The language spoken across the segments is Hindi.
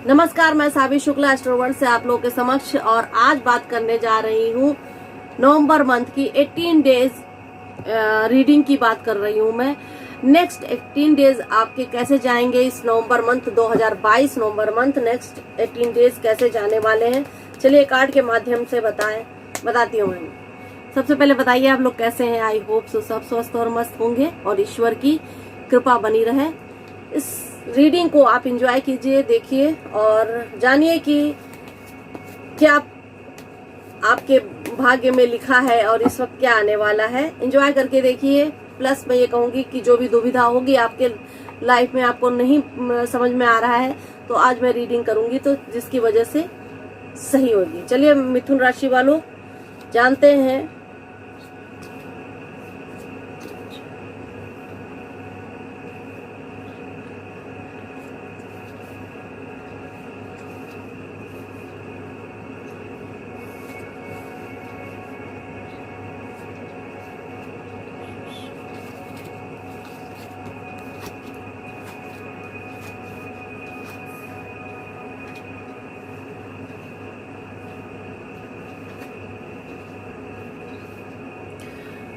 नमस्कार, मैं सावी शुक्ला एस्ट्रोवर्ल्ड से आप लोगों के समक्ष और आज बात करने जा रही हूँ नवंबर मंथ की 18 डेज रीडिंग की बात कर रही हूँ मैं। नेक्स्ट 18 डेज आपके कैसे जाएंगे इस नवंबर मंथ 2022 नवंबर मंथ नेक्स्ट 18 डेज कैसे जाने वाले हैं, चलिए कार्ड के माध्यम से बताती हूँ मैं। सबसे पहले बताइए आप लोग कैसे हैं। आई होप सो सब स्वस्थ और मस्त होंगे और ईश्वर की कृपा बनी रहे। इस रीडिंग को आप एंजॉय कीजिए, देखिए और जानिए कि क्या आपके भाग्य में लिखा है और इस वक्त क्या आने वाला है। एंजॉय करके देखिए। प्लस मैं ये कहूंगी कि जो भी दुविधा होगी आपके लाइफ में, आपको नहीं समझ में आ रहा है, तो आज मैं रीडिंग करूंगी तो जिसकी वजह से सही होगी। चलिए मिथुन राशि वालों जानते हैं।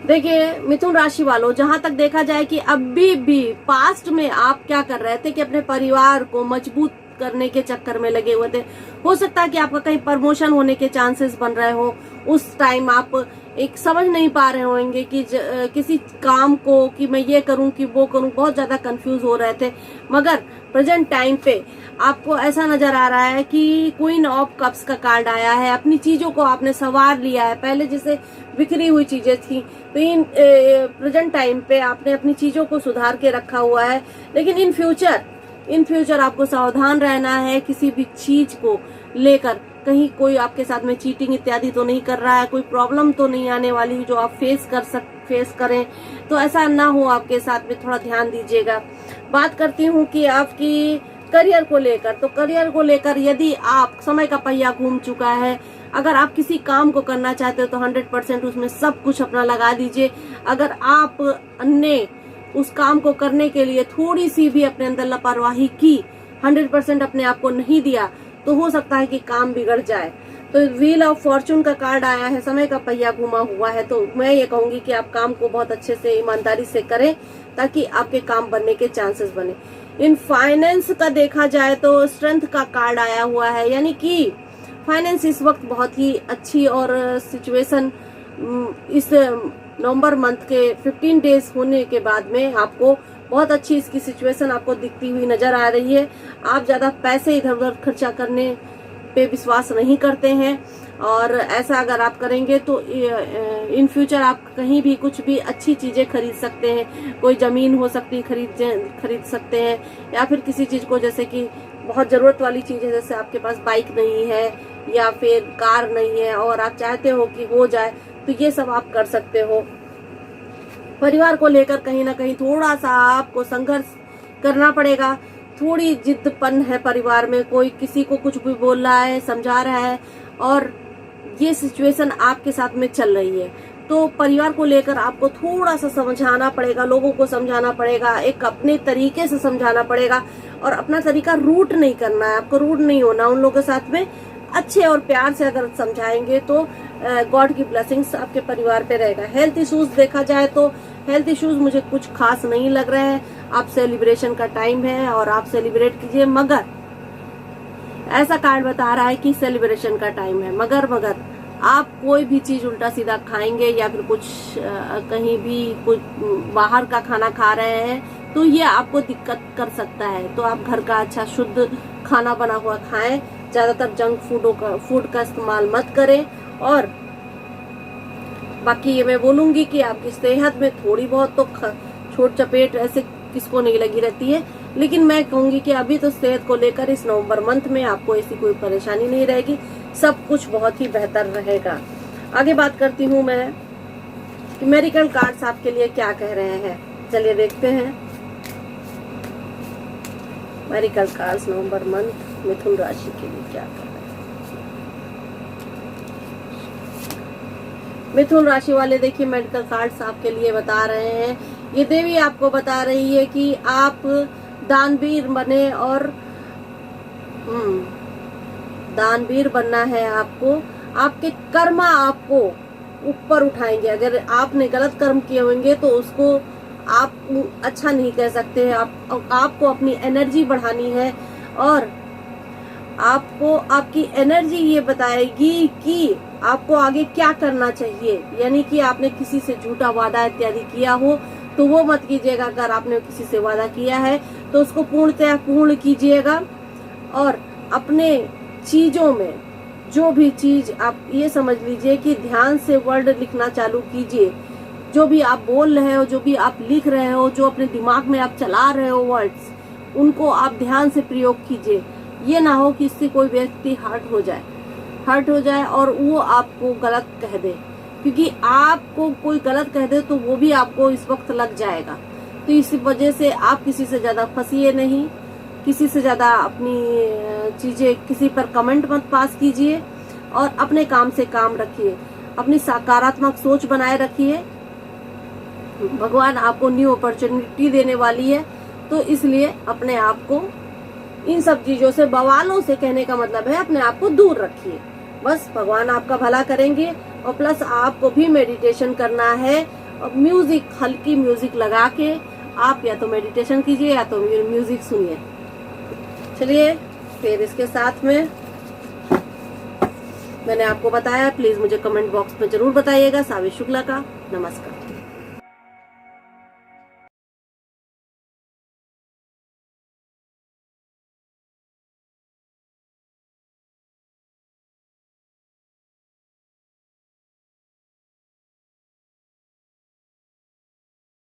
देखिए मिथुन राशि वालों, जहां तक देखा जाए कि अभी भी पास्ट में आप क्या कर रहे थे कि अपने परिवार को मजबूत करने के चक्कर में लगे हुए थे। हो सकता है कि आपका कहीं प्रमोशन होने के चांसेस बन रहे हो। उस टाइम आप एक समझ नहीं पा रहे होंगे कि किसी काम को कि मैं ये करूं कि वो करूं, बहुत ज्यादा कंफ्यूज हो रहे थे। मगर प्रेजेंट टाइम पे आपको ऐसा नजर आ रहा है कि क्वीन ऑफ कप्स का कार्ड आया है। अपनी चीजों को आपने संवार लिया है। पहले जैसे बिखरी हुई चीजें थी तो इन प्रेजेंट टाइम पे आपने अपनी चीजों को सुधार के रखा हुआ है। लेकिन इन फ्यूचर आपको सावधान रहना है। किसी भी चीज को लेकर कहीं कोई आपके साथ में चीटिंग इत्यादि तो नहीं कर रहा है, कोई प्रॉब्लम तो नहीं आने वाली जो आप फेस करें, तो ऐसा ना हो आपके साथ में, थोड़ा ध्यान दीजिएगा। बात करती हूँ कि आपकी करियर को लेकर, तो करियर को लेकर यदि आप समय का पहिया घूम चुका है, अगर आप किसी काम को करना चाहते हो तो 100% उसमें सब कुछ अपना लगा दीजिए। अगर आप अन्य उस काम को करने के लिए थोड़ी सी भी अपने अंदर लापरवाही की, 100% अपने आप को नहीं दिया, तो हो सकता है कि काम बिगड़ जाए। तो व्हील ऑफ फॉर्चून का कार्ड आया है, समय का पहिया घुमा हुआ है। तो मैं ये कहूंगी कि आप काम को बहुत अच्छे से ईमानदारी से करें ताकि आपके काम बनने के चांसेस बने। इन फाइनेंस का देखा जाए तो स्ट्रेंथ का कार्ड आया हुआ है, यानी कि फाइनेंस इस वक्त बहुत ही अच्छी और सिचुएशन इस नवंबर मंथ के 15 डेज होने के बाद में आपको बहुत अच्छी इसकी सिचुएशन आपको दिखती हुई नजर आ रही है। आप ज्यादा पैसे इधर उधर खर्चा करने पे विश्वास नहीं करते हैं और ऐसा अगर आप करेंगे तो इन फ्यूचर आप कहीं भी कुछ भी अच्छी चीजें खरीद सकते हैं। कोई जमीन हो सकती है खरीद सकते हैं, या फिर किसी चीज को जैसे कि बहुत जरूरत वाली चीज है, जैसे आपके पास बाइक नहीं है या फिर कार नहीं है और आप चाहते हो कि हो जाए, तो ये सब आप कर सकते हो। परिवार को लेकर कहीं ना कहीं थोड़ा सा आपको संघर्ष करना पड़ेगा। थोड़ी जिद्दपन है परिवार में, कोई किसी को कुछ भी बोल रहा है, समझा रहा है और ये सिचुएशन आपके साथ में चल रही है। तो परिवार को लेकर आपको थोड़ा सा समझाना पड़ेगा, लोगों को समझाना पड़ेगा, एक अपने तरीके से समझाना पड़ेगा और अपना तरीका रूट नहीं करना है। आपको रूट नहीं होना उन लोगों के साथ में। अच्छे और प्यार से अगर समझाएंगे तो गॉड की ब्लेसिंग्स आपके परिवार पे रहेगा। हेल्थ इश्यूज देखा जाए तो हेल्थ इश्यूज मुझे कुछ खास नहीं लग रहे हैं। आप सेलिब्रेशन का टाइम है और आप सेलिब्रेट कीजिए, मगर ऐसा कार्ड बता रहा है कि सेलिब्रेशन का टाइम है, मगर आप कोई भी चीज उल्टा सीधा खाएंगे या फिर कुछ कहीं भी कुछ बाहर का खाना खा रहे हैं तो ये आपको दिक्कत कर सकता है। तो आप घर का अच्छा शुद्ध खाना बना हुआ खाएं, ज्यादातर जंक फूड का इस्तेमाल मत करें। और बाकी ये मैं बोलूंगी कि आपकी सेहत में थोड़ी बहुत तो छोट चपेट ऐसे किसको नहीं लगी रहती है, लेकिन मैं कहूंगी कि अभी तो सेहत को लेकर इस नवंबर मंथ में आपको ऐसी कोई परेशानी नहीं रहेगी, सब कुछ बहुत ही बेहतर रहेगा। आगे बात करती हूँ मैं कि मेरिकल कार्ड्स आपके लिए क्या कह रहे हैं, चलिए देखते हैं। मेरिकल कार्ड्स नवंबर मंथ मिथुन राशि के लिए क्या कर रहे हैं। मिथुन राशि वाले देखिए, मेडिकल कार्ड्स आपके लिए बता रहे हैं, ये देवी आपको बता रही है कि आप दानवीर बने और दानवीर बनना है आपको। आपके कर्मा आपको ऊपर उठाएंगे। अगर आपने गलत कर्म किए होंगे तो उसको आप अच्छा नहीं कह सकते। आपको अपनी एनर्जी बढ़ानी है और आपको आपकी एनर्जी ये बताएगी कि आपको आगे क्या करना चाहिए। यानी कि आपने किसी से झूठा वादा इत्यादि किया हो तो वो मत कीजिएगा। अगर आपने किसी से वादा किया है तो उसको पूर्णतः पूर्ण कीजिएगा। और अपने चीजों में जो भी चीज आप ये समझ लीजिए कि ध्यान से वर्ड लिखना चालू कीजिए। जो भी आप बोल रहे हो, जो भी आप लिख रहे हो, जो अपने दिमाग में आप चला रहे हो वर्ड्स, उनको आप ध्यान से प्रयोग कीजिए। ये ना हो कि इससे कोई व्यक्ति हर्ट हो जाए और वो आपको गलत कह दे, क्योंकि आपको कोई गलत कह दे तो वो भी आपको इस वक्त लग जाएगा। तो इस वजह से आप किसी से ज्यादा फंसिए नहीं, किसी से ज्यादा अपनी चीजें किसी पर कमेंट मत पास कीजिए और अपने काम से काम रखिए। अपनी सकारात्मक सोच बनाए रखिए। भगवान आपको न्यू अपॉर्चुनिटी देने वाली है, तो इसलिए अपने आप को इन सब चीजों से, बवालों से कहने का मतलब है अपने आप को दूर रखिए। बस भगवान आपका भला करेंगे। और प्लस आपको भी मेडिटेशन करना है। और म्यूजिक, हल्की म्यूजिक लगा के आप या तो मेडिटेशन कीजिए या तो म्यूजिक सुनिए। चलिए, फिर इसके साथ में मैंने आपको बताया, प्लीज मुझे कमेंट बॉक्स में जरूर बताइएगा। सावित्री शुक्ला का नमस्कार।